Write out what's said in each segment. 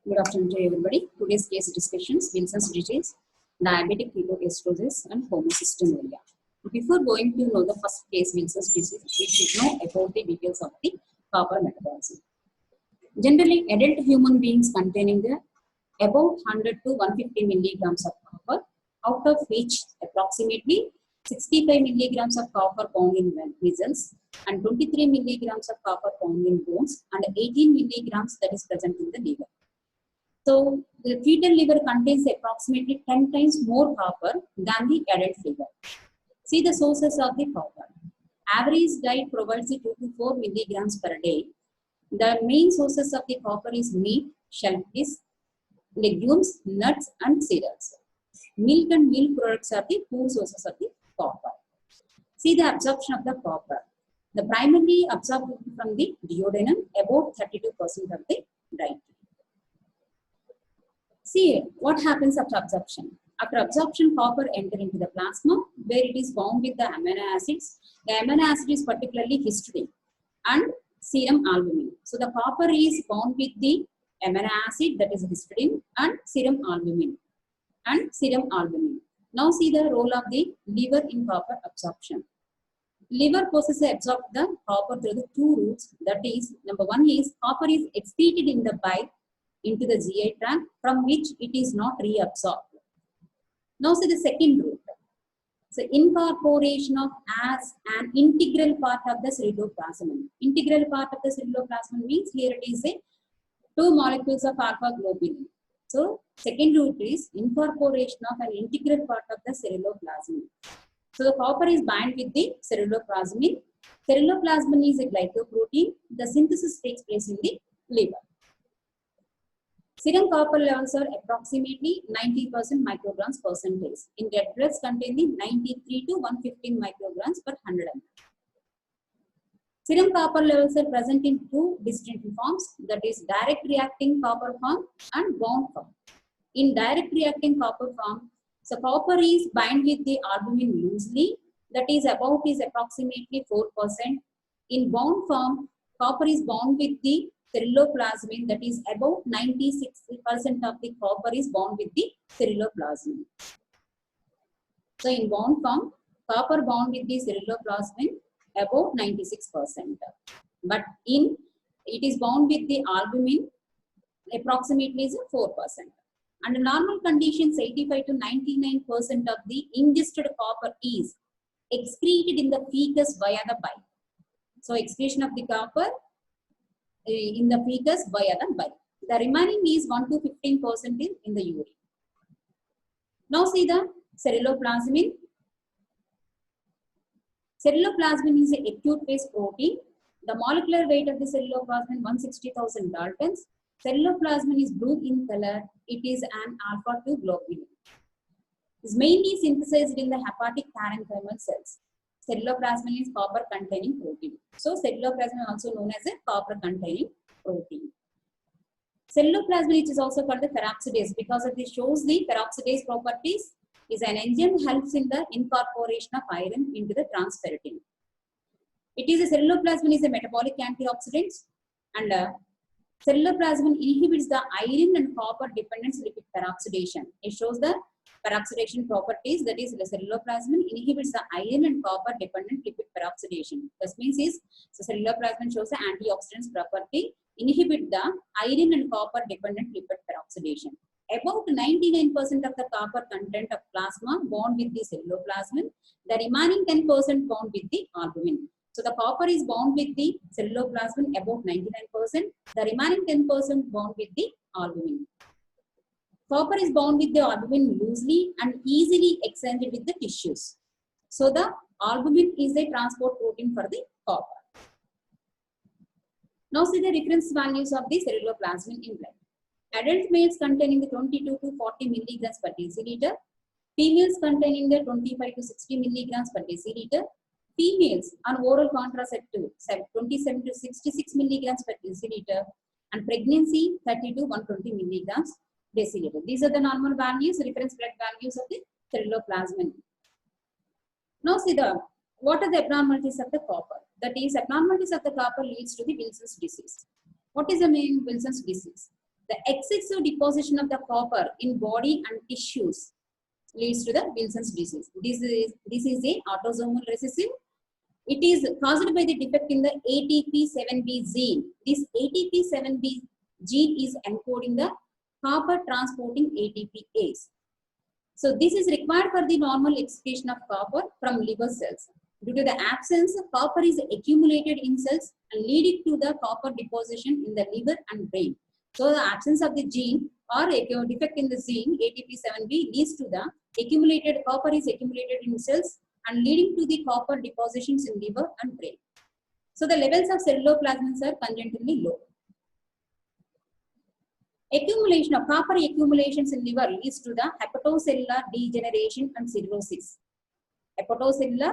Good afternoon to everybody. Today's case discussions, Wilson's disease, diabetic ketoacidosis, and homocystinuria. Before going to know the first case, Wilson's disease, we should know about the details of the copper metabolism. Generally, adult human beings containing the about 100 to 150 milligrams of copper, out of which approximately 65 milligrams of copper found in vessels and 23 milligrams of copper found in bones and 18 milligrams that is present in the liver. So, the fetal liver contains approximately 10 times more copper than the adult liver. See the sources of the copper. Average diet provides 2 to 4 milligrams per day. The main sources of the copper is meat, shellfish, legumes, nuts, and cereals. Milk and milk products are the poor sources of the copper. See the absorption of the copper. The primarily absorbed from the duodenum, about 32% of the diet. See what happens after absorption. After absorption, copper enters into the plasma where it is bound with the amino acids. The amino acid is particularly histidine and serum albumin. So the copper is bound with the amino acid, that is histidine, and serum albumin. Now see the role of the liver in copper absorption. Liver processes absorb the copper through the two routes. That is, number one is copper is excreted in the bile into the GI tract, from which it is not reabsorbed. Now see the second route. So incorporation of as an integral part of the ceruloplasmin. Integral part of the ceruloplasmin means here it is a 2 molecules of alpha globulin. So second route is incorporation of an integral part of the ceruloplasmin. So the copper is bound with the ceruloplasmin. Ceruloplasmin is a glycoprotein. The synthesis takes place in the liver. Serum copper levels are approximately 90% micrograms percentage. In red bloods containing 93 to 115 micrograms per 100 ml. Serum copper levels are present in two distinct forms, that is direct reacting copper form and bound form. In direct reacting copper form, so copper is bound with the albumin loosely, that is about is approximately 4%. In bound form, copper is bound with the ceruloplasmin, that is about 96% of the copper is bound with the ceruloplasmin. So in bound form, copper bound with the ceruloplasmin about 96%. But in it is bound with the albumin approximately is 4%. Under normal conditions, 85 to 99% of the ingested copper is excreted in the fecus via the bile. So excretion of the copper in the fecus via the bile. The remaining is 1 to 15% in the urine. Now see the ceruloplasmin. Ceruloplasmin is an acute phase protein. The molecular weight of the ceruloplasmin 160,000 Daltons. Ceruloplasmin is blue in color. It is an alpha-2 globulin. It is mainly synthesized in the hepatic parenchymal cells. Ceruloplasmin is copper containing protein. So ceruloplasmin is also known as a copper containing protein. Ceruloplasmin, which is also called the peroxidase because it shows the peroxidase properties, is an enzyme helps in the incorporation of iron into the transferrin. It is a ceruloplasmin is a metabolic antioxidant, and ceruloplasmin inhibits the iron and copper dependent lipid peroxidation. It shows the peroxidation properties, that is the ceruloplasmin inhibits the iron and copper dependent lipid peroxidation. This means is so ceruloplasmin shows the antioxidants property, inhibit the iron and copper dependent lipid peroxidation. About 99% of the copper content of plasma bound with the ceruloplasmin, the remaining 10% bound with the albumin. So the copper is bound with the ceruloplasmin about 99%, the remaining 10% bound with the albumin. Copper is bound with the albumin loosely and easily exchanged with the tissues. So the albumin is a transport protein for the copper. Now see the reference values of the ceruloplasmin in blood. Adult males containing the 22 to 40 milligrams per deciliter. Females containing the 25 to 60 milligrams per deciliter. Females on oral contraceptive 27 to 66 milligrams per deciliter. And pregnancy 30 to 120 milligrams deciliter. These are the normal values, reference blood values of the ceruloplasmin. Now see what are the abnormalities of the copper? That is, abnormalities of the copper leads to the Wilson's disease. What is the main Wilson's disease? The excessive deposition of the copper in body and tissues leads to the Wilson's disease. This is a autosomal recessive. It is caused by the defect in the ATP7B gene. This ATP7B gene is encoding the copper transporting ATPase. So this is required for the normal excretion of copper from liver cells. Due to the absence, copper is accumulated in cells and leading to the copper deposition in the liver and brain. So the absence of the gene or a defect in the gene ATP7B leads to the copper is accumulated in cells and leading to the copper depositions in liver and brain. So the levels of ceruloplasmins are congenitally low. Accumulation of copper accumulations in liver leads to the hepatocellular degeneration and cirrhosis. Hepatocellular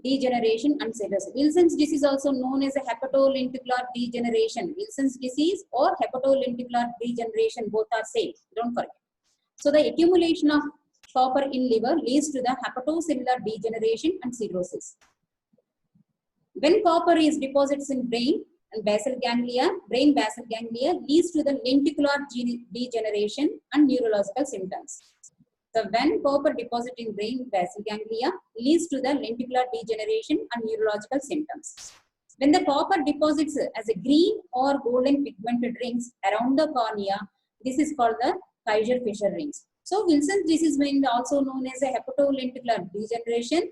degeneration and cirrhosis. Wilson's disease also known as a hepatolenticular degeneration. Wilson's disease or hepatolenticular degeneration, both are same. Don't forget. So the accumulation of copper in liver leads to the hepatocellular degeneration and cirrhosis. When copper is deposits in brain and basal ganglia, brain basal ganglia leads to the lenticular degeneration and neurological symptoms. So when copper deposit in brain basal ganglia leads to the lenticular degeneration and neurological symptoms. When the copper deposits as a green or golden pigmented rings around the cornea, this is called the Kaiser-Fisher rings. So Wilson's disease is also known as a hepatolenticular degeneration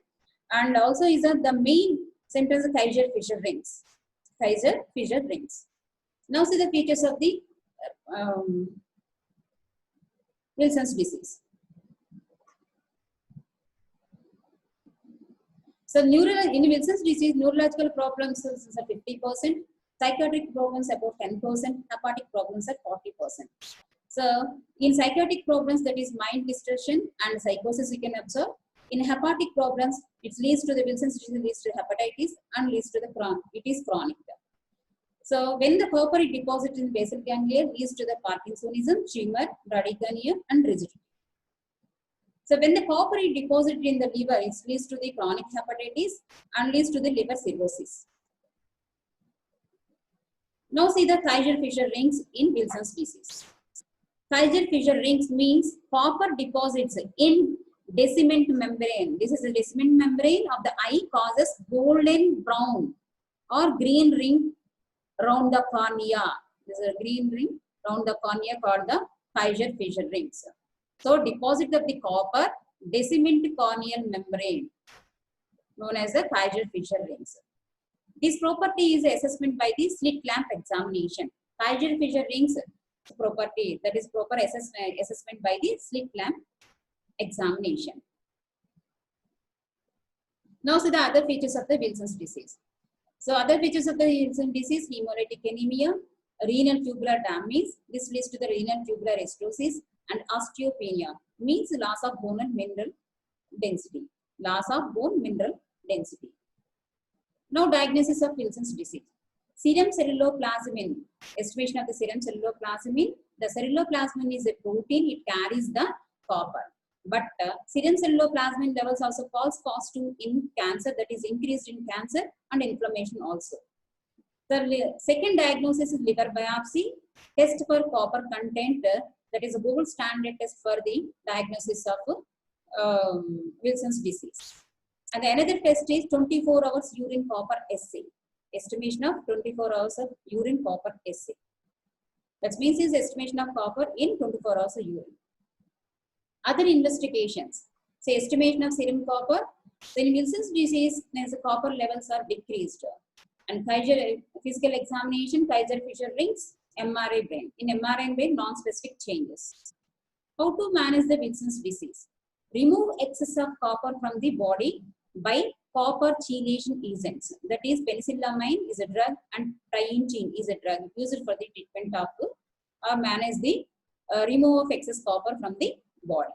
and also is the main symptoms of Kaiser-Fisher rings. Kaiser-Fisher rings. Now see the features of the Wilson's disease. So in Wilson's disease, neurological problems are 50%, psychiatric problems about 10%, hepatic problems are 40%. So in psychiatric problems, that is mind distortion and psychosis you can observe. In hepatic problems, it leads to the Wilson's disease leads to hepatitis and leads to the chronic. So when the copper is deposited in basal ganglia, leads to the Parkinsonism, tumor, bradycardia and rigidity. So when the copper is deposited in the liver, it leads to the chronic hepatitis and leads to the liver cirrhosis. Now see the Kaiser-Fisher rings in Wilson's disease. Kaiser-Fisher rings means copper deposits in descendant membrane. This is the descendant membrane of the eye causes golden brown or green ring around the cornea. This is a green ring around the cornea called the Kaiser-Fisher rings. So deposit of the copper descendant corneal membrane known as the Kaiser-Fisher rings. This property is assessment by the slit lamp examination. Kaiser-Fisher rings property, that is proper assessment by the slit lamp examination. Now see the other features of the Wilson's disease. So other features of the Wilson's disease: hemolytic anemia, renal tubular damage. This leads to the renal tubular stenosis and osteopenia, means loss of bone and mineral density. Loss of bone mineral density. Now diagnosis of Wilson's disease. Serum ceruloplasmin, estimation of the serum ceruloplasmin. The ceruloplasmin is a protein, it carries the copper. But serum ceruloplasmin levels also cause positive in cancer, that is increased in cancer and inflammation also. The second diagnosis is liver biopsy, test for copper content, that is a gold standard test for the diagnosis of Wilson's disease. And another test is 24 hours urine copper assay. Estimation of 24 hours of urine copper assay. That means is estimation of copper in 24 hours of urine. Other investigations, say estimation of serum copper. So in Wilson's disease, the copper levels are decreased. And physical examination, Kaiser-Fisher rings, MRI brain. In MRI brain, non-specific changes. How to manage the Wilson's disease? Remove excess of copper from the body by copper chelation agents. That is penicillamine is a drug and trientine is a drug used for the treatment of or manage the remove of excess copper from the body.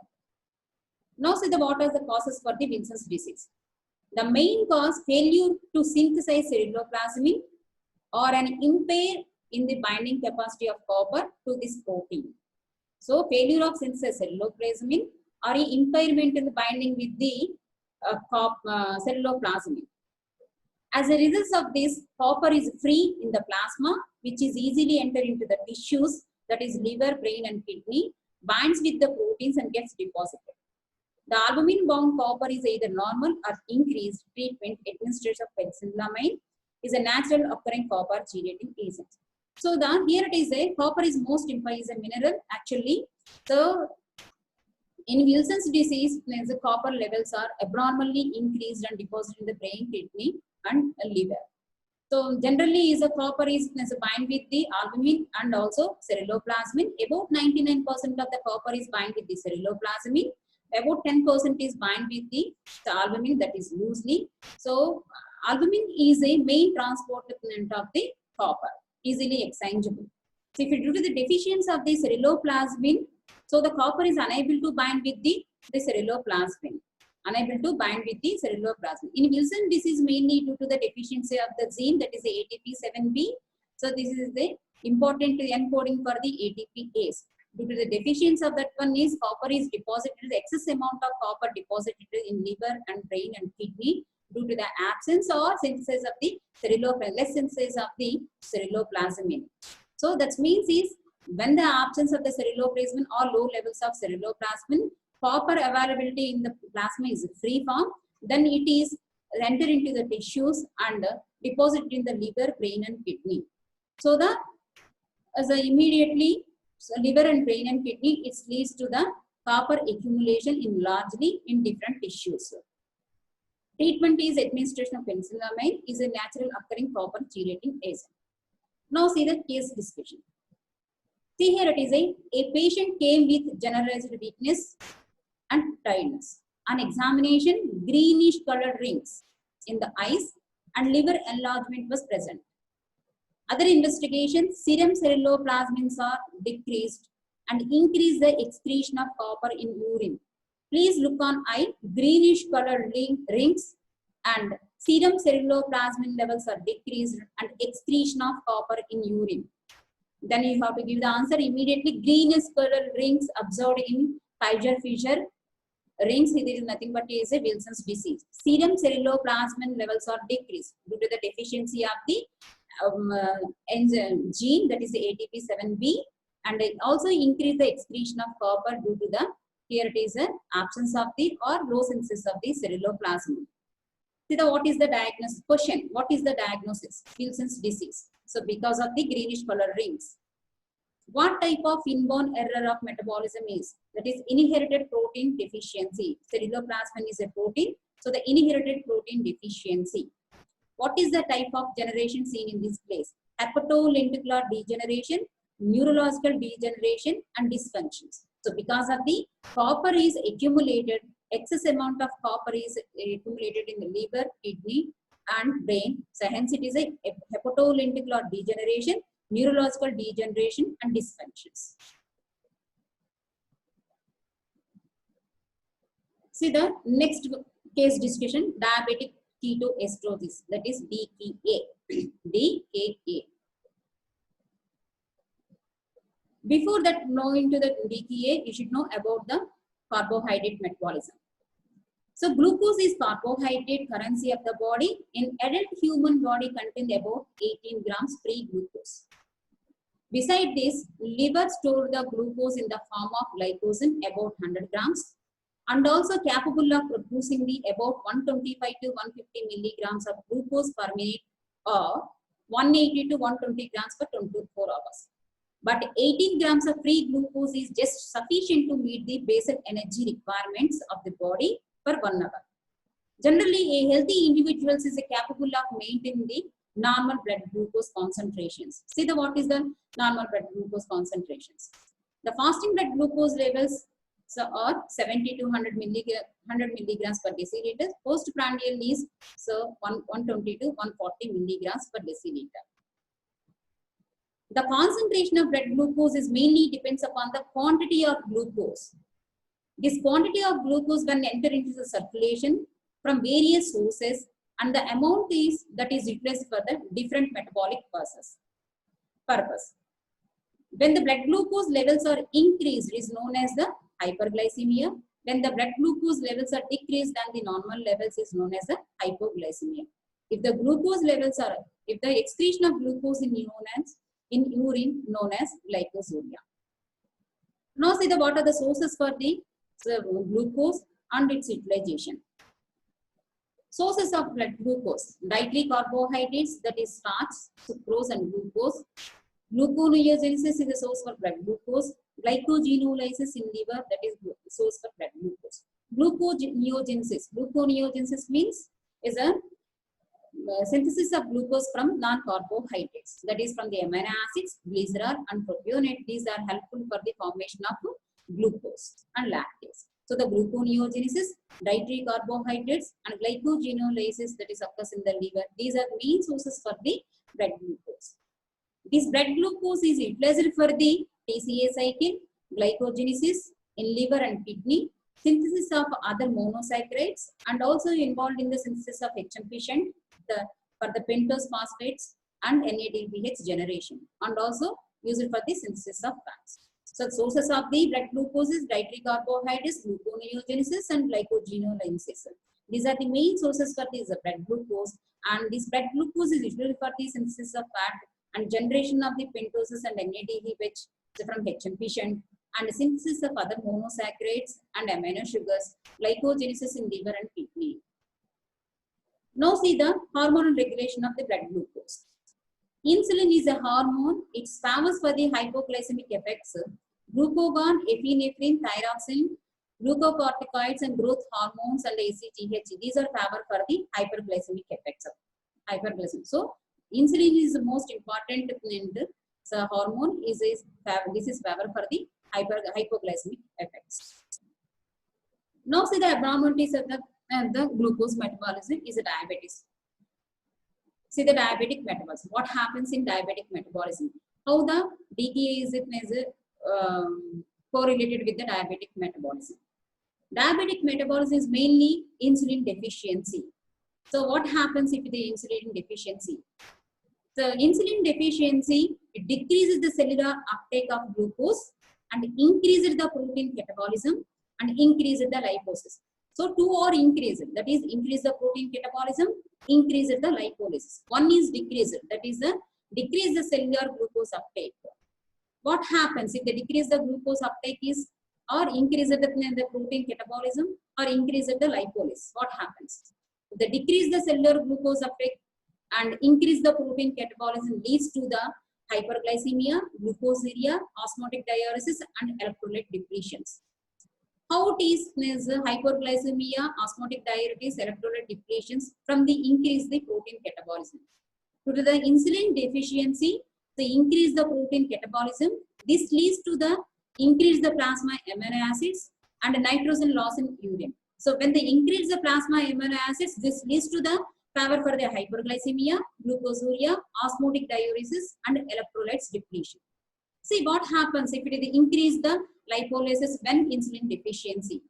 Now see what are the causes for the Wilson's disease. The main cause, failure to synthesize ceruloplasmin or an impair in the binding capacity of copper to this protein. So failure of synthesis ceruloplasmin or impairment in the binding with the ceruloplasmin. As a result of this, copper is free in the plasma, which is easily enter into the tissues that is liver, brain and kidney, binds with the proteins and gets deposited. The albumin-bound copper is either normal or increased. Treatment administration of penicillamine is a natural occurring copper chelating agent. So here it is a copper is most important is a mineral actually. So in Wilson's disease, the copper levels are abnormally increased and deposited in the brain, kidney and liver. So generally is a copper is bind with the albumin and also ceruloplasmin. About 99% of the copper is bind with the ceruloplasmin. About 10% is bind with the albumin, that is loosely. So albumin is a main transportant of the copper, easily exchangeable. So if due to the deficiency of the ceruloplasmin, so the copper is unable to bind with the ceruloplasmin. Unable to bind with the ceruloplasmin. In Wilson disease, mainly due to the deficiency of the gene, that is the ATP7B. So this is the important encoding for the ATPase. Due to the deficiency of that one is copper is deposited, the excess amount of copper deposited in liver and brain and kidney due to the absence or synthesis of the ceruloplasmin, less synthesis of the ceruloplasmin. So that means is when the absence of the ceruloplasmin or low levels of ceruloplasmin, copper availability in the plasma is free form, then it is enter into the tissues and deposit in the liver, brain and kidney. So immediately liver and brain and kidney, it leads to the copper accumulation in largely in different tissues. Treatment is administration of penicillamine is a natural occurring copper chelating agent. Now see the case discussion. See here it is a patient came with generalized weakness and tiredness. On examination, greenish colored rings in the eyes and liver enlargement was present. Other investigations, serum ceruloplasmins are decreased and increase the excretion of copper in urine. Please look on eye, greenish colored rings and serum ceruloplasmin levels are decreased and excretion of copper in urine. Then you have to give the answer immediately. Greenish colored rings observed in Kaiser-Fisher rings, it is nothing but is a Wilson's disease. Serum ceruloplasmin levels are decreased due to the deficiency of the enzyme gene, that is the ATP7B, and it also increase the excretion of copper due to the, here it is an absence of the or low synthesis of the ceruloplasmin. See what is the diagnosis? Question, what is the diagnosis? Wilson's disease. So because of the greenish color rings. What type of inborn error of metabolism is? That is inherited protein deficiency. Ceruloplasmin is a protein, so the inherited protein deficiency. What is the type of generation seen in this place? Hepatolenticular degeneration, neurological degeneration and dysfunctions. So because of the copper is accumulated, excess amount of copper is accumulated in the liver, kidney and brain. So hence it is a hepatolenticular degeneration, neurological degeneration and dysfunctions. See the next case discussion, diabetic ketoacidosis, that is DKA. DKA. Before that, knowing to the DKA, you should know about the carbohydrate metabolism. So glucose is carbohydrate currency of the body. In adult human body contains about 18 grams free glucose. Beside this, liver store the glucose in the form of glycogen about 100 grams and also capable of producing the about 125 to 150 milligrams of glucose per minute or 180 to 120 grams per 24 hours. But 18 grams of free glucose is just sufficient to meet the basic energy requirements of the body for 1 hour. Generally, a healthy individual is capable of maintaining the normal blood glucose concentrations. See what is the normal blood glucose concentrations. The fasting blood glucose levels are 70 to 100 milligrams per deciliter. Postprandial is 120 to 140 milligrams per deciliter. The concentration of blood glucose is mainly depends upon the quantity of glucose. This quantity of glucose when enter into the circulation from various sources and the amount is that is utilized for the different metabolic purpose. When the blood glucose levels are increased, it is known as the hyperglycemia. When the blood glucose levels are decreased than the normal levels is known as the hypoglycemia. If the glucose levels are, if the excretion of glucose is known as in urine known as glycosuria. Now see what are the sources for the glucose and its utilization. Sources of blood glucose: dietary carbohydrates, that is starch, sucrose and glucose. Gluconeogenesis is a source for blood glucose. Glycogenolysis in liver, that is source for blood glucose. Gluconeogenesis means is a synthesis of glucose from non-carbohydrates, that is from the amino acids, glycerol and propionate. These are helpful for the formation of glucose and lactase. So the gluconeogenesis, dietary carbohydrates and glycogenolysis, that is occurs in the liver. These are main sources for the blood glucose. This blood glucose is utilized for the TCA cycle, glycogenesis in liver and kidney, synthesis of other monosaccharides, and also involved in the synthesis of HMP shunt for the pentose phosphates and NADPH generation, and also used for the synthesis of fats. So sources of the blood glucose is dietary carbohydrates, gluconeogenesis and glycogenolysis. These are the main sources for this blood glucose, and this blood glucose is usually for the synthesis of fat and generation of the pentoses and NADPH from HMP shunt, and synthesis of other monosaccharides and amino sugars, glycogenesis in liver and kidney. Now see the hormonal regulation of the blood glucose. Insulin is a hormone. It favors for the hypoglycemic effects. Glucagon, epinephrine, thyroxine, glucocorticoids and growth hormones and ACTH. These are favor for the hyperglycemic effects of hyperglycemia. So insulin is the most important hormone. This is favor for the hypoglycemic effects. Now see the abnormalities of the glucose metabolism is a diabetes. See the diabetic metabolism. What happens in diabetic metabolism? How the DKA is correlated with the diabetic metabolism. Diabetic metabolism is mainly insulin deficiency. So what happens if the insulin deficiency? So insulin deficiency, it decreases the cellular uptake of glucose and increases the protein catabolism and increases the lipolysis. So two are increased, that is increase the protein catabolism, increase the lipolysis. One is decreased, that is decrease the cellular glucose uptake. What happens if they decrease the glucose uptake is or increase the protein catabolism or increase the lipolysis? What happens? If they decrease the cellular glucose uptake and increase the protein catabolism leads to the hyperglycemia, glucosuria, osmotic diuresis and electrolyte depletions. How it is hyperglycemia, osmotic diuresis, electrolyte depletions from the increase the protein catabolism. Due to the insulin deficiency, they increase the protein catabolism. This leads to the increase the plasma amino acids and nitrogen loss in urine. So when they increase the plasma amino acids, this leads to the favor for the hyperglycemia, glucosuria, osmotic diuresis and electrolytes depletion. See what happens if it increase the lipolysis when insulin deficiency.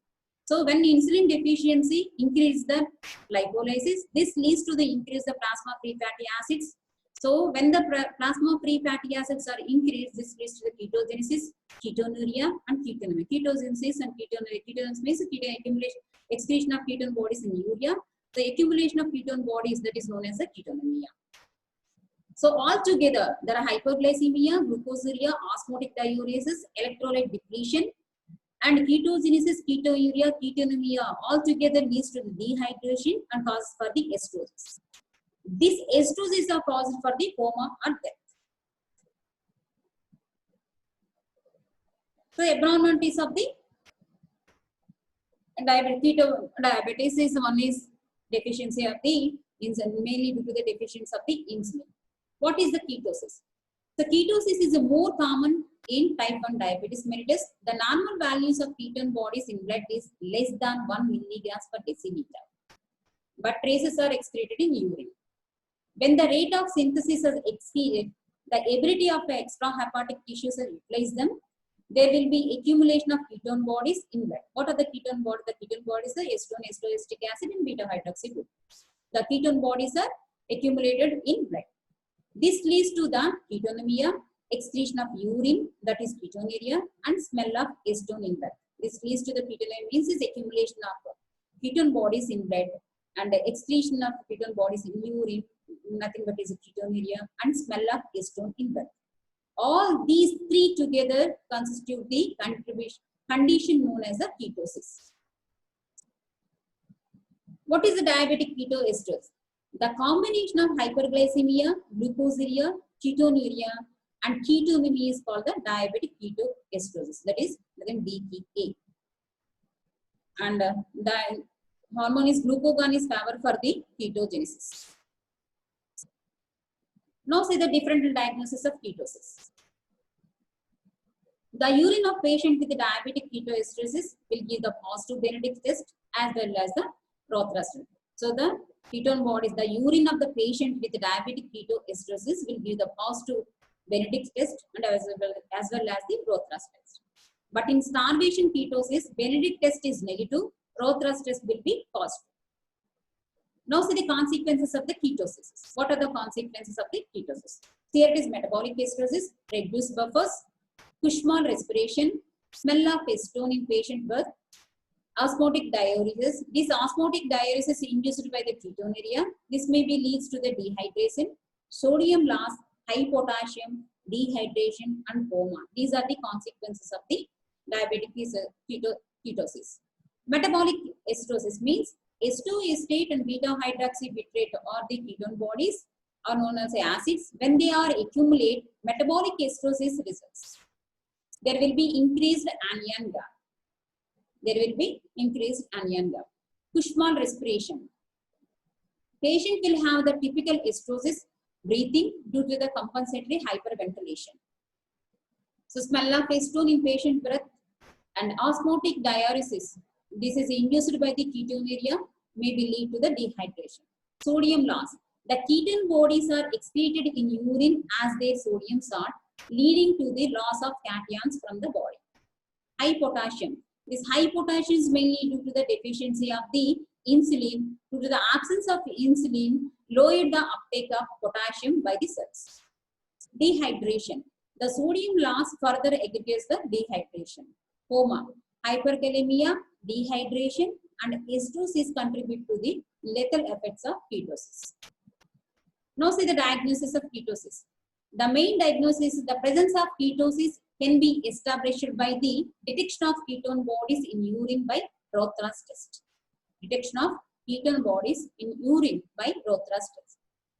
So when insulin deficiency increase the lipolysis, this leads to the increase the plasma free fatty acids. So when the plasma free fatty acids are increased, this leads to the ketogenesis, ketonuria and ketonemia. Ketogenesis and ketonuria. Ketogenesis means accumulation, excretion of ketone bodies in urea. The accumulation of ketone bodies, that is known as the ketonemia. So altogether, there are hyperglycemia, glucosuria, osmotic diuresis, electrolyte depletion, and ketogenesis, ketouria, ketonemia altogether leads to the dehydration and causes for the esterosis. This esterosis are caused for the coma or death. So abnormalities of the diabetes is one is deficiency of the insulin, mainly due to the deficiency of the insulin. What is the ketosis? The ketosis is more common in type 1 diabetes mellitus. The normal values of ketone bodies in blood is less than 1 milligrams per deciliter, but traces are excreted in urine. When the rate of synthesis is exceeded, the ability of the extrahepatic tissues to utilize them, there will be accumulation of ketone bodies in blood. What are the ketone bodies? The ketone bodies are acetone, acetoacetic acid and beta hydroxy group. The ketone bodies are accumulated in blood. This leads to the ketonemia, excretion of urine, that is ketonuria, and smell of acetone in blood. This leads to the ketonemia, means is accumulation of ketone bodies in blood and the excretion of ketone bodies in urine, nothing but is ketonuria, and smell of acetone in blood. All these three together constitute the condition known as the ketosis. What is the diabetic ketoacidosis? The combination of hyperglycemia, glucosuria, ketonuria, and ketoanemia is called the diabetic ketoacidosis. That is DKA. And the hormone is glucagon is favored for the ketogenesis. Now see the differential diagnosis of ketosis. The urine of patient with the diabetic ketoacidosis will give the positive Benedict test as well as the Roth-Russell. So the ketone bodies, the urine of the patient with the diabetic ketoacidosis will give the positive Benedict test and as well as the Roth-Russell test. But in starvation ketosis, Benedict test is negative, Roth-Russell test will be positive. Now see the consequences of the ketosis. What are the consequences of the ketosis? Here it is metabolic acidosis, reduced buffers, Cushman respiration, smell of acetone in patient birth, osmotic diuresis. This osmotic diuresis is induced by the ketonuria. This may be leads to the dehydration, sodium loss, high potassium, dehydration, and coma. These are the consequences of the diabetic ketosis. Metabolic acidosis means H2 and beta hydroxybitrate or the ketone bodies are known as acids. When they are accumulate, metabolic acidosis results. There will be increased anion gap. There will be increased anion gap. Cushman respiration. Patient will have the typical acidosis breathing due to the compensatory hyperventilation. So smell of acetone in patient breath and osmotic diuresis. This is induced by the ketonuria, may be lead to the dehydration. Sodium loss. The ketone bodies are excreted in urine as their sodium salt, leading to the loss of cations from the body. High potassium. This high potassium is mainly due to the deficiency of the insulin. Due to the absence of insulin, lowered the uptake of potassium by the cells. Dehydration. The sodium loss further aggravates the dehydration. Coma. Hyperkalemia, dehydration, and acidosis contribute to the lethal effects of ketosis. Now see the diagnosis of ketosis. The main diagnosis is the presence of ketosis can be established by the detection of ketone bodies in urine by Roth-Russell test. Detection of ketone bodies in urine by Roth-Russell test.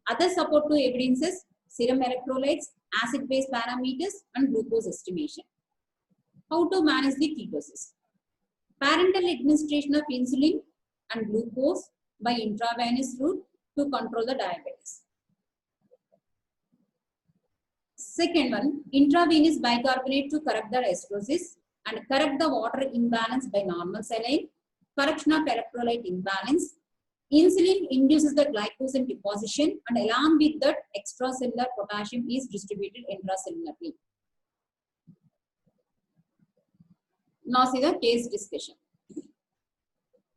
Other supportive evidences, serum electrolytes, acid-base parameters, and glucose estimation. How to manage the ketosis? Parenteral administration of insulin and glucose by intravenous route to control the diabetes. Second one, intravenous bicarbonate to correct the acidosis and correct the water imbalance by normal saline, correction of electrolyte imbalance. Insulin induces the glycogen deposition and along with that extracellular potassium is distributed intracellularly. Now see the case discussion.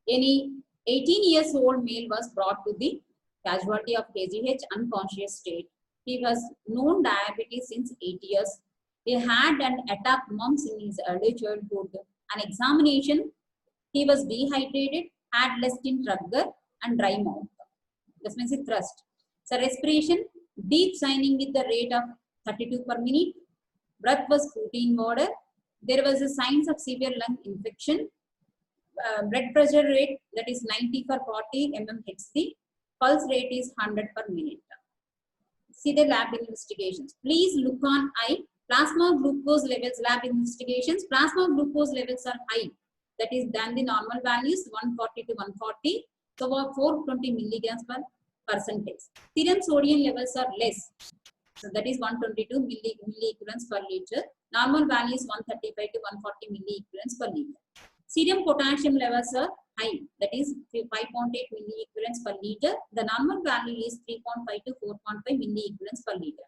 Any 18 years old male was brought to the casualty of KGH unconscious state. He was known diabetes since 8 years. He had an attack mumps in his early childhood. An examination, he was dehydrated, had lectin trigger and dry mouth. This means he thrust. So respiration, deep signing with the rate of 32 per minute. Breath was protein water. There was a signs of severe lung infection. Blood pressure rate that is 90 per 40 mmHg. Pulse rate is 100 per minute. See the lab investigations. Please look on I. Plasma glucose levels lab investigations. Plasma glucose levels are high. That is than the normal values 140 to 140. So 420 milligrams per percentage. Serum sodium levels are less. So that is 122 milliequivalents per liter. Normal value is 135 to 140 milliequivalents per liter. Serum potassium levels are high. That is 5.8 milliequivalents per liter. The normal value is 3.5 to 4.5 milliequivalents per liter.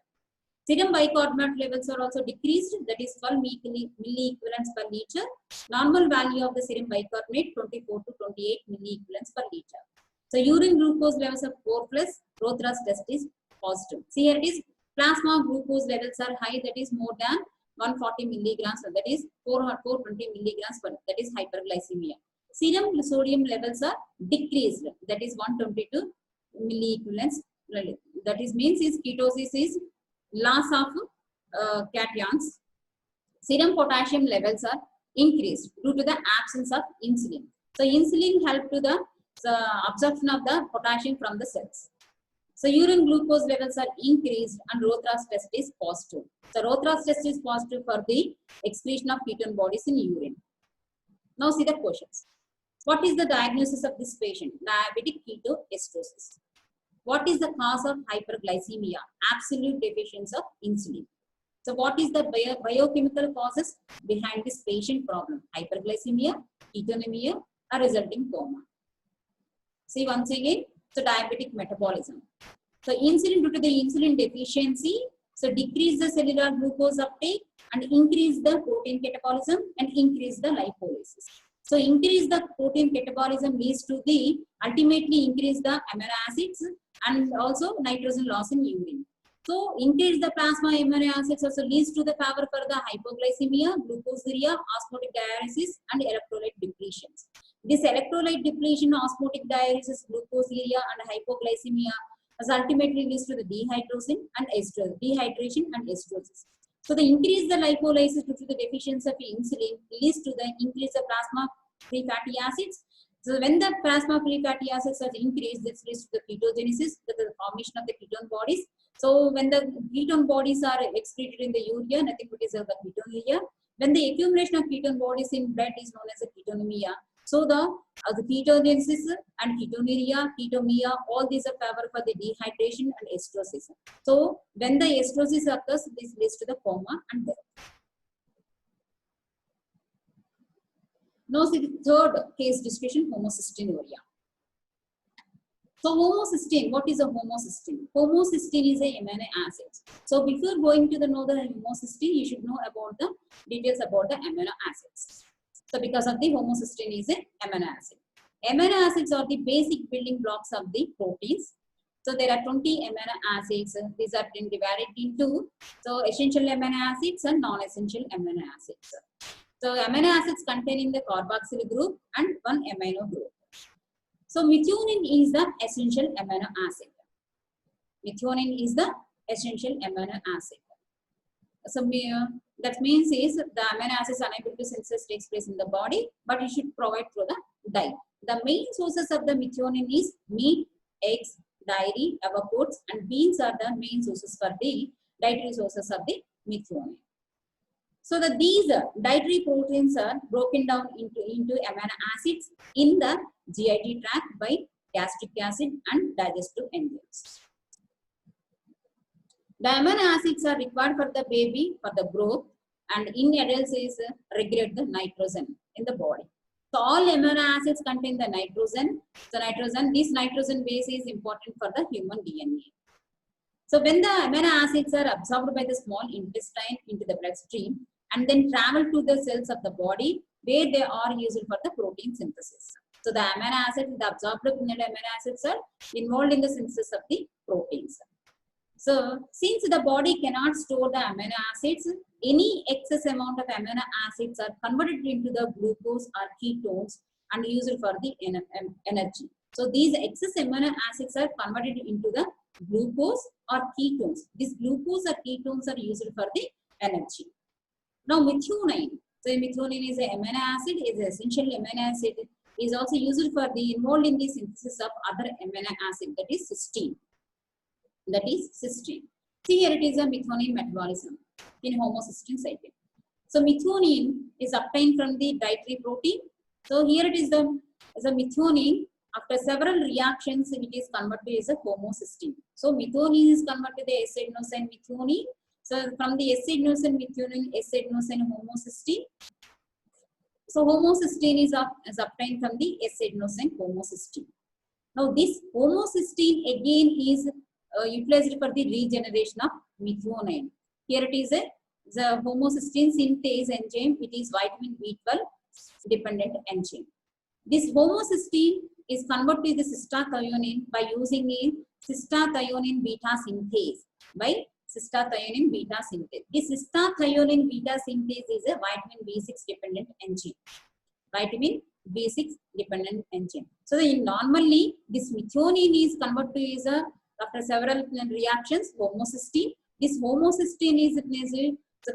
Serum bicarbonate levels are also decreased. That is 12 milliequivalents per liter. Normal value of the serum bicarbonate 24 to 28 milliequivalents per liter. So urine glucose levels of 4 plus. Roth-Russell test is positive. See here it is. Plasma glucose levels are high. That is more than 140 milligrams. So that is 420 milligrams per. That is hyperglycemia. Serum sodium levels are decreased. That is 122 milliequivalents. That is means is ketosis is loss of cations, serum potassium levels are increased due to the absence of insulin. So insulin helps to the absorption of the potassium from the cells. So urine glucose levels are increased and Rothra's test is positive. So Rothra's test is positive for the excretion of ketone bodies in urine. Now see the questions. What is the diagnosis of this patient? Diabetic ketoacidosis. What is the cause of hyperglycemia? Absolute deficiency of insulin. So what is the biochemical causes behind this patient problem? Hyperglycemia, ketonemia, or resulting coma. See once again, so diabetic metabolism. So insulin, due to the insulin deficiency, so decrease the cellular glucose uptake and increase the protein catabolism and increase the lipolysis. So increase the protein catabolism leads to the ultimately increase the amino acids and also nitrogen loss in urine. So increase the plasma amino acids also leads to the power for the hypoglycemia, glucosuria, osmotic diuresis, and electrolyte depletions. This electrolyte depletion, osmotic diuresis, glucosuria, and hypoglycemia as ultimately leads to the dehydration and esterosis. So the increase the lipolysis due to the deficiency of insulin leads to the increase of plasma free fatty acids. So when the plasma free fatty acids are increased, this leads to the ketogenesis, the formation of the ketone bodies. So when the ketone bodies are excreted in the urea, nothing but is the ketonuria. When the accumulation of ketone bodies in blood is known as a ketonemia. So the ketogenesis and ketonuria, ketomia, all these are power for the dehydration and esterosis. So when the esterosis occurs, this leads to the coma and death. Now see the third case discussion, homocystinuria. So homocysteine, what is a homocysteine? Homocysteine is a amino acid. So before going to know the homocysteine, you should know about the details about the amino acids. So because of the homocysteine is a amino acid. Amino acids are the basic building blocks of the proteins. So there are 20 amino acids. These are been divided into essential amino acids and non-essential amino acids. So amino acids containing the carboxyl group and one amino group. So methionine is the essential amino acid. Methionine is the essential amino acid. So that means is the amino acids unable to synthesis takes place in the body, but it should provide through the diet. The main sources of the methionine is meat, eggs, dairy, avocados, and beans are the main sources for the dietary sources of the methionine. So that these dietary proteins are broken down into amino acids in the GIT tract by gastric acid and digestive enzymes. The amino acids are required for the baby for the growth, and in adults is regulate the nitrogen in the body. So all amino acids contain the nitrogen. So this nitrogen base is important for the human DNA. So when the amino acids are absorbed by the small intestine into the bloodstream and then travel to the cells of the body where they are used for the protein synthesis. So the amino acids, the absorbed amino acids are involved in the synthesis of the proteins. So since the body cannot store the amino acids, any excess amount of amino acids are converted into the glucose or ketones and used for the energy. So these excess amino acids are converted into the glucose or ketones. These glucose or ketones are used for the energy. Now methionine. So methionine is an amino acid, is an essential amino acid, is also used for the involved in the synthesis of other amino acid, that is cysteine. See here it is a methionine metabolism in homocysteine cycle. So methionine is obtained from the dietary protein. So here it is the methionine. After several reactions, it is converted as a homocysteine. So methionine is converted to the S-adenosine methionine. So from the S-adenosine methionine, S-adenosine homocysteine. So homocysteine is obtained from the S-adenosine homocysteine. Now this homocysteine again is utilized for the regeneration of methionine. Here it is the homocysteine synthase enzyme. It is vitamin B12 dependent enzyme. This homocysteine is converted to the cystathionine by using a cystathionine beta synthase. This cystathionine beta synthase is a vitamin B6 dependent enzyme. Vitamin B6 dependent enzyme. So normally this methionine is converted to after several reactions homocysteine, This homocysteine is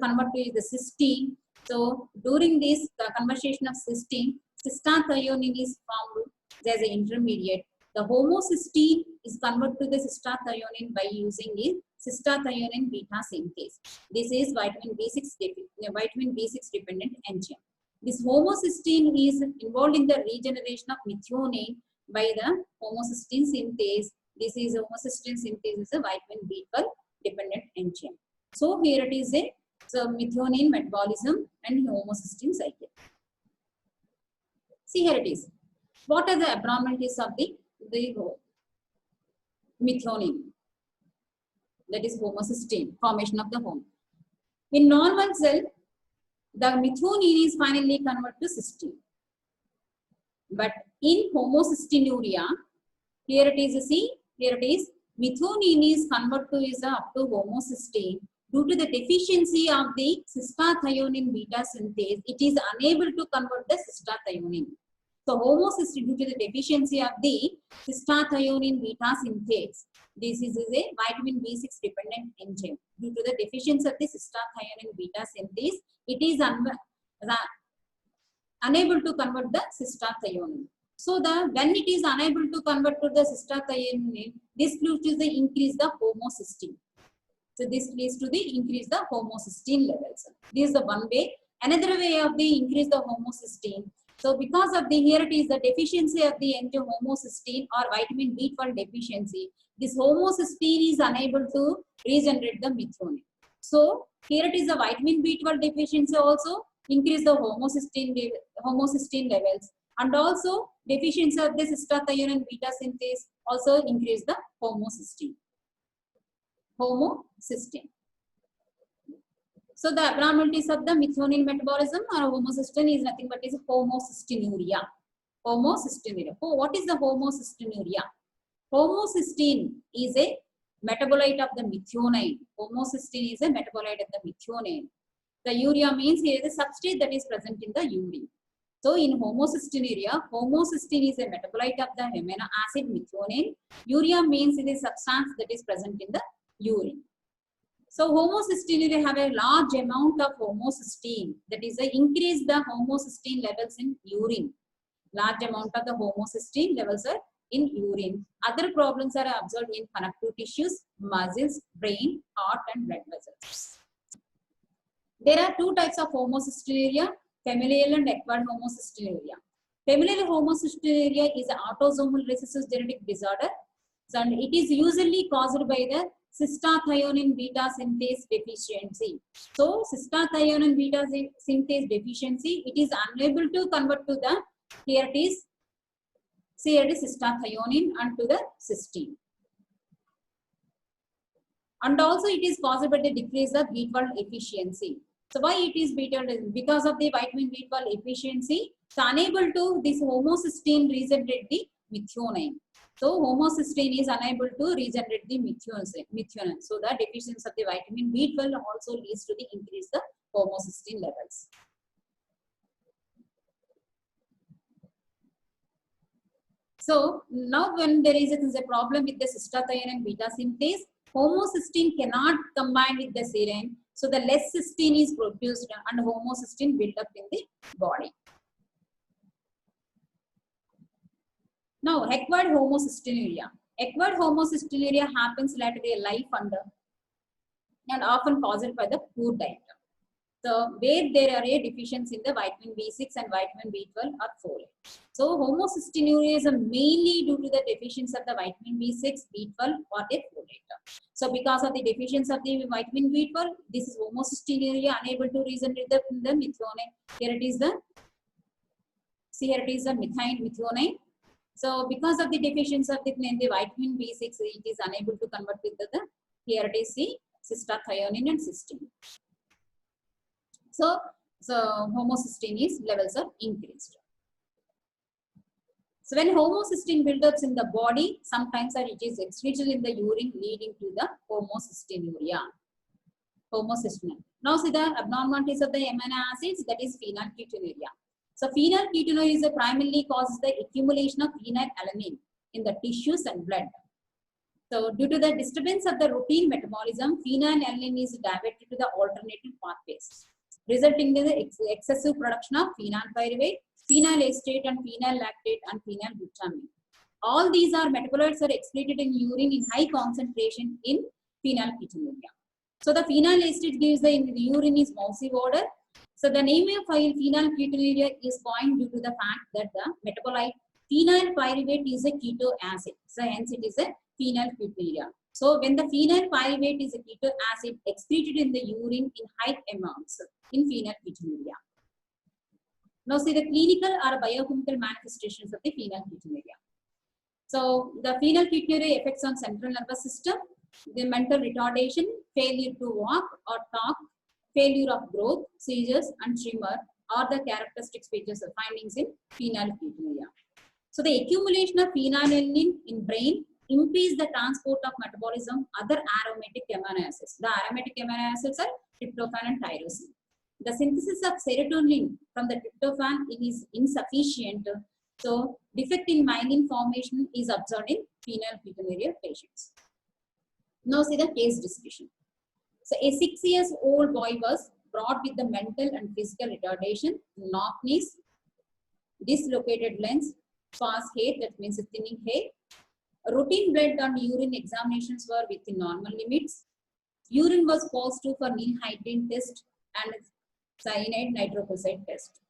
converted to the cysteine. So during this conversion of cysteine, cystathionine is formed as an intermediate. The homocysteine is converted to the cystathionine by using a cystathionine beta synthase. This is vitamin B6 dependent enzyme. This homocysteine is involved in the regeneration of methionine by the homocysteine synthase. This is homocysteine synthase is a vitamin B12 dependent enzyme. So here it is a methionine metabolism and homocysteine cycle. See, here it is. What are the abnormalities of the methionine? That is homocysteine, formation of the home. In normal cell, the methionine is finally converted to cysteine. But in homocysteinuria, here it is, see, here it is, methionine is converted to up to homocysteine. Due to the deficiency of the cystathionine beta synthase, it is unable to convert the cystathionine. So homocysteine, due to the deficiency of the cystathionine beta synthase, this is a vitamin B6 dependent enzyme. Due to the deficiency of the cystathionine beta synthase, it is unable to convert the cystathionine. So when it is unable to convert to the cystathionine, this leads to the increase the homocysteine. So this leads to the increase the homocysteine levels. This is the one way. Another way of the increase the homocysteine. So because of the here it is the deficiency of the enzyme homocysteine or vitamin B12 deficiency, this homocysteine is unable to regenerate the methionine. So here it is the vitamin B12 deficiency also increase the homocysteine levels, and also deficiency of the cystathionine beta synthase also increase the homocysteine. So the abnormalities of the methionine metabolism or homocysteine is nothing but is homocysteinuria. Homocysteinuria. Oh, what is the homocysteinuria? Homocysteine is a metabolite of the methionine. Homocysteine is a metabolite of the methionine. The urea means here is a substrate that is present in the urine. So in homocysteinuria, homocysteine is a metabolite of the amino acid methionine. Urea means it is a substance that is present in the urine. So homocysteinuria have a large amount of homocysteine, that is increase the homocysteine levels in urine. Large amount of the homocysteine levels are in urine. Other problems are observed in connective tissues, muscles, brain, heart and blood vessels. There are two types of homocysteinuria, familial and acquired homocysteinuria. Familial homocysteinuria is an autosomal recessive genetic disorder, and it is usually caused by the cystathionine beta synthase deficiency. So cystathionine beta synthase deficiency, it is unable to convert to the, here it is cystathionine and to the cysteine. And also it is caused by the decrease of B12 efficiency. So why it is B12? Because of the vitamin B12 efficiency, it's unable to this homocysteine regenerate the methionine. So homocysteine is unable to regenerate the methionine. So the deficiency of the vitamin B12 also leads to the increase the homocysteine levels. So now when there is a problem with the cystathionine beta synthase, homocysteine cannot combine with the serine. So the less cysteine is produced and homocysteine built up in the body. Now, acquired homocysteinuria. Acquired homocysteinuria happens later in life and often caused by the poor diet. So, where there are a deficiency in the vitamin B6 and vitamin B12 or folate. So, homocysteinuria is mainly due to the deficiency of the vitamin B6, B12 or a folate. So, because of the deficiency of the vitamin B12, this is homocysteinuria unable to regenerate the methionine. Here it is the, see here it is the methionine. So because of the deficiency of the vitamin B6, it is unable to convert with the here it is the cystathionine and cysteine. So homocysteine levels are increased. So when homocysteine buildups in the body, sometimes it is excreted in the urine, leading to the homocysteinuria. Homocysteine. Now see the abnormalities of the amino acids, that is phenylketonuria. So phenylketonuria is primarily causes the accumulation of phenylalanine in the tissues and blood. So due to the disturbance of the routine metabolism, phenylalanine is diverted to the alternative pathways, resulting in the excessive production of phenylpyruvate, phenyl acetate, and phenyl lactate, and phenyl glutamine. All these are metabolites are excreted in urine in high concentration in phenylketonuria. So the phenyl acetate gives the urine is mousy water. So the name of phenylketonuria is coined due to the fact that the metabolite phenylpyruvate is a keto acid. So hence it is a phenylketonuria. So when the phenylpyruvate is a keto acid excreted in the urine in high amounts in phenylketonuria. Now see the clinical or biochemical manifestations of the phenylketonuria. So the phenylketonuria affects on central nervous system, the mental retardation, failure to walk or talk, failure of growth, seizures, and tremor are the characteristic features or findings in phenylketonuria. So the accumulation of phenylalanine in brain impedes the transport of metabolism other aromatic amino acids. The aromatic amino acids are tryptophan and tyrosine. The synthesis of serotonin from the tryptophan is insufficient. So defect in myelin formation is observed in phenylketonuria patients. Now see the case description. So a 6-year-old boy was brought with the mental and physical retardation, knock knees, dislocated lens, sparse hair, that means thinning hair. Routine blood and urine examinations were within normal limits. Urine was positive for Neal Heighten test and cyanide nitroprusside test.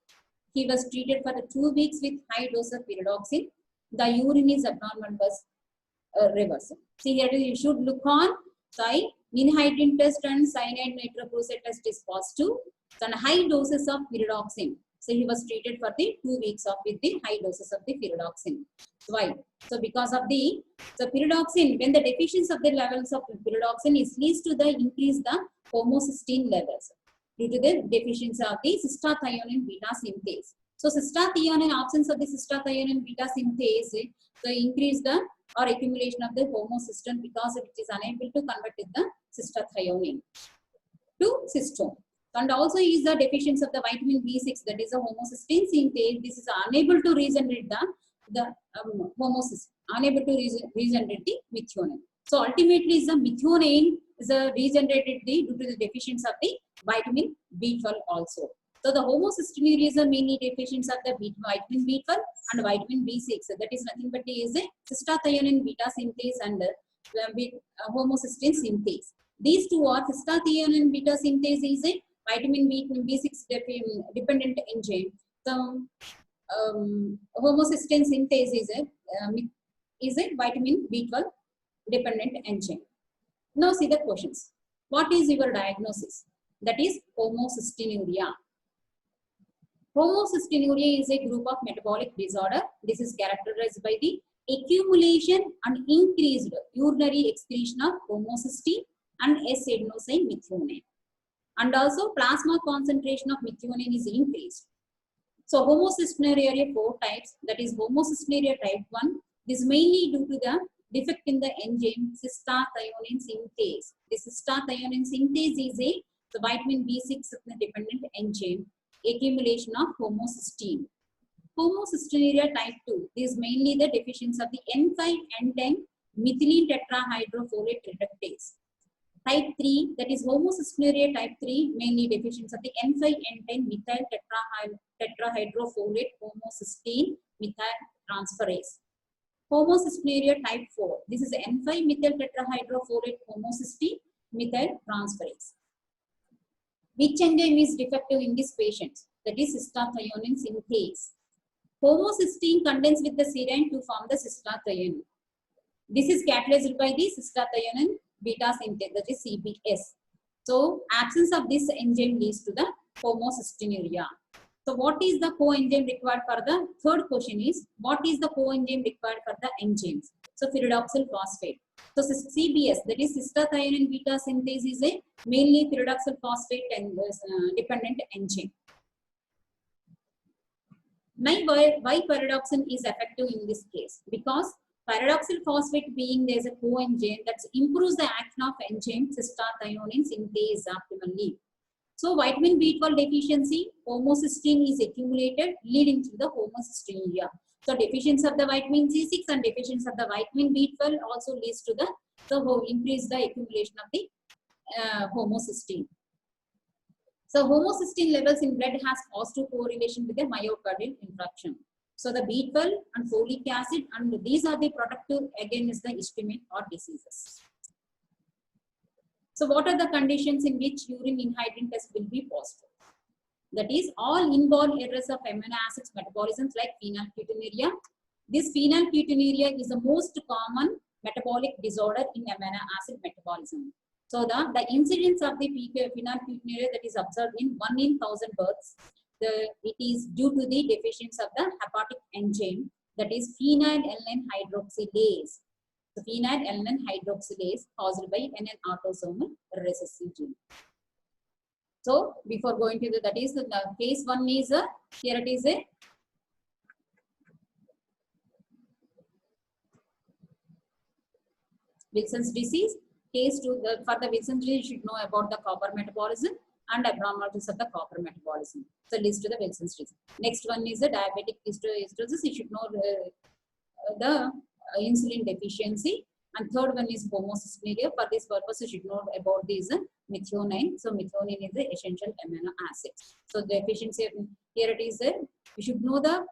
He was treated for the 2 weeks with high dose of pyridoxine. The urine is abnormal was reversal. See here you should look on Neal Heighten test and cyanide nitroprusside test is positive. So high doses of pyridoxine. So he was treated for the 2 weeks with the high doses of the pyridoxine. Why? So because of the pyridoxine, when the deficiency of the levels of pyridoxine is leads to the increase the homocysteine levels due to the deficiency of the cystathionine beta synthase. So cystathionine, absence of the cystathionine beta synthase, so increase the or accumulation of the homocysteine because it is unable to convert the cystathionine to cystone. And also is the deficiency of the vitamin B6, that is a homocysteine synthase. This is unable to regenerate the homocysteine, unable to regenerate the methionine. So ultimately is the methionine is regenerated due to the deficiency of the vitamin B12 also. So the homocystinuria is a mainly deficiency of the vitamin B12 and vitamin B6. So that is nothing but is a cystathionine beta synthase and homocysteine synthase. These two are cystathionine beta synthase is a vitamin B6 dependent enzyme. So homocysteine synthase is a vitamin B12 dependent enzyme. Now see the questions. What is your diagnosis? That is homocystinuria. Homocystinuria is a group of metabolic disorder. This is characterized by the accumulation and increased urinary excretion of homocysteine and S-adenosine methionine. And also plasma concentration of methionine is increased. So homocystinuria 4 types, that is homocystinuria type 1. This is mainly due to the defect in the enzyme cystathionine synthase. This cystathionine synthase is a vitamin B6 dependent enzyme, accumulation of homocysteine. Homocystinuria type 2, this is mainly the deficiency of the N5-N10 methylene tetrahydrofolate reductase. Type 3, that is homocystinuria type 3, mainly deficiency of the N5-N10 methyl tetrahydrofolate homocysteine methyltransferase. Homocystinuria type 4, this is N5 methyl tetrahydrofolate homocysteine methyltransferase. Which enzyme is defective in this patient? That is cystathionine synthase. Homocysteine condenses with the serine to form the cystathionine. This is catalyzed by the cystathionine beta synthase, that is CBS. So absence of this enzyme leads to the homocystinuria. So what is the coenzyme required for the third question is what is the coenzyme required for the enzymes? So pyridoxal phosphate. So CBS, that is cystathionine beta synthase, is a mainly pyridoxal phosphate and dependent enzyme. Now why pyridoxine is effective in this case? Because pyridoxal phosphate being there is a coenzyme that improves the action of enzyme cystathionine synthase optimally. So vitamin B12 deficiency, homocysteine is accumulated, leading to the homocystinuria. So deficiency of the vitamin C6 and deficiency of the vitamin B12 also leads to the So increase the accumulation of the homocysteine. So homocysteine levels in blood has positive correlation with the myocardial infarction. So the B12 and folic acid, and these are the productive against the ischemic heart diseases. So what are the conditions in which urine anhydrine test will be positive? That is, all inborn errors of amino acids metabolisms like phenylketonuria. This phenylketonuria is the most common metabolic disorder in amino acid metabolism. So the incidence of the phenylketonuria that is observed in 1 in 1000 births, it is due to the deficiency of the hepatic enzyme, that is phenylalanine hydroxylase. So phenylalanine hydroxylase caused by an autosomal recessive gene. So before going to that is the case 1 is here it is a Wilson's disease. Case 2, for the Wilson's disease, you should know about the copper metabolism and abnormalities of the copper metabolism. So leads to the Wilson's disease. Next one is the diabetic steatosis. You should know the insulin deficiency. And third one is homocystinuria. For this purpose, you should know about this methionine. So methionine is the essential amino acid. So the deficiency here it is you should know the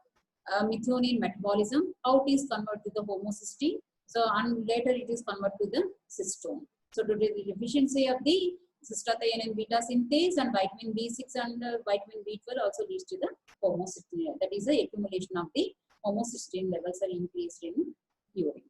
methionine metabolism, how it is converted to the homocysteine. So and later it is converted to the cystone. So due to the deficiency of the cystathionine beta synthase and vitamin B6 and vitamin B12 also leads to the homocystinuria. That is the accumulation of the homocysteine levels are increased in urine.